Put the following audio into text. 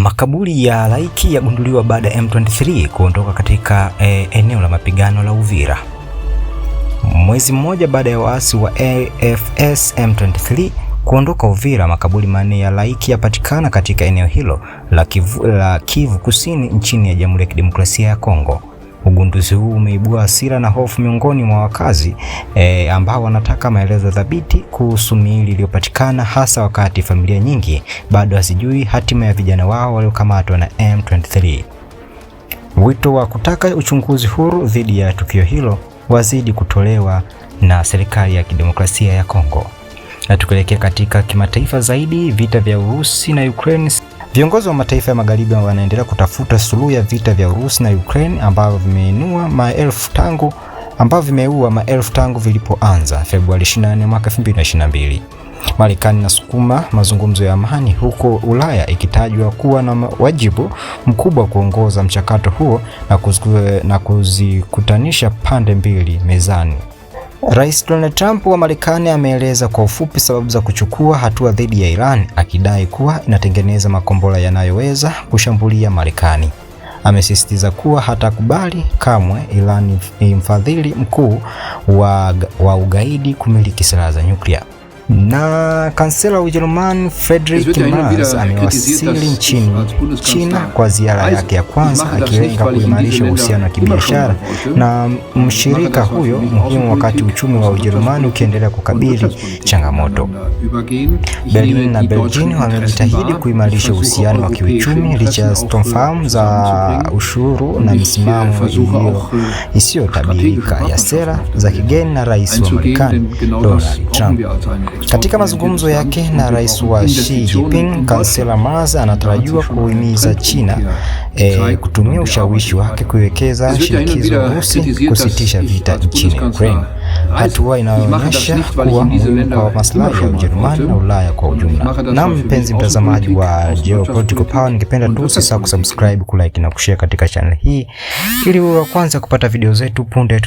Makaburi ya halaiki yagunduliwa baada ya M23 kuondoka katika eneo la mapigano la Uvira. Mwezi mmoja baada ya waasi wa AFS M23 kuondoka Uvira, makaburi manne ya halaiki yapatikana katika eneo hilo la Kivu Kusini nchini ya Jamhuri ya Kidemokrasia ya Kongo. Ugunduzi huu umeibua hasira na hofu miongoni mwa wakazi ambao wanataka maelezo thabiti kuhusu miili iliyopatikana, hasa wakati familia nyingi bado hazijui hatima ya vijana wao waliokamatwa na M23. Wito wa kutaka uchunguzi huru dhidi ya tukio hilo wazidi kutolewa na serikali ya kidemokrasia ya Kongo. Na tukielekea katika kimataifa zaidi, vita vya Urusi na Ukraine. Viongozi wa mataifa ya magharibi wanaendelea kutafuta suluhu ya vita vya Urusi na Ukraine ambavyo vimeua maelfu tangu vilipoanza Februari 24 mwaka 2022. Marekani inasukuma mazungumzo ya amani, huko Ulaya ikitajwa kuwa na wajibu mkubwa kuongoza mchakato huo na kuzikutanisha pande mbili mezani. Rais Donald Trump wa Marekani ameeleza kwa ufupi sababu za kuchukua hatua dhidi ya Iran, akidai kuwa inatengeneza makombora yanayoweza kushambulia Marekani. Amesisitiza kuwa hatakubali kamwe Iran ni mfadhili mkuu wa ugaidi kumiliki silaha za nyuklia. Na kansela wa Ujerumani Friedrich Merz amewasili nchini China kwa ziara yake ya kwanza, akilenga kuimarisha uhusiano wa kibiashara na mshirika huyo muhimu wakati uchumi wa Ujerumani ukiendelea kukabili changamoto. Berlin na Beijing wamejitahidi kuimarisha uhusiano wa kiuchumi licha ya sintofahamu za ushuru na misimamo isiyotabirika ya sera za kigeni na rais wa Marekani Donald Trump. Katika mazungumzo yake na rais wa Xi Jinping, kansela Merz anatarajiwa kuhimiza China kutumia ushawishi wake kuiwekeza shinikizo Urusi kusitisha vita nchini Ukraine, hatua inayoonyesha kuwa muhimu kwa maslahi ya Ujerumani na Ulaya kwa ujumla. Na mpenzi mtazamaji wa Geopolitical Power, ningependa tu usisahau kusubscribe, kulike na kushare katika channel hii ili uwe wa kwanza kupata video zetu punde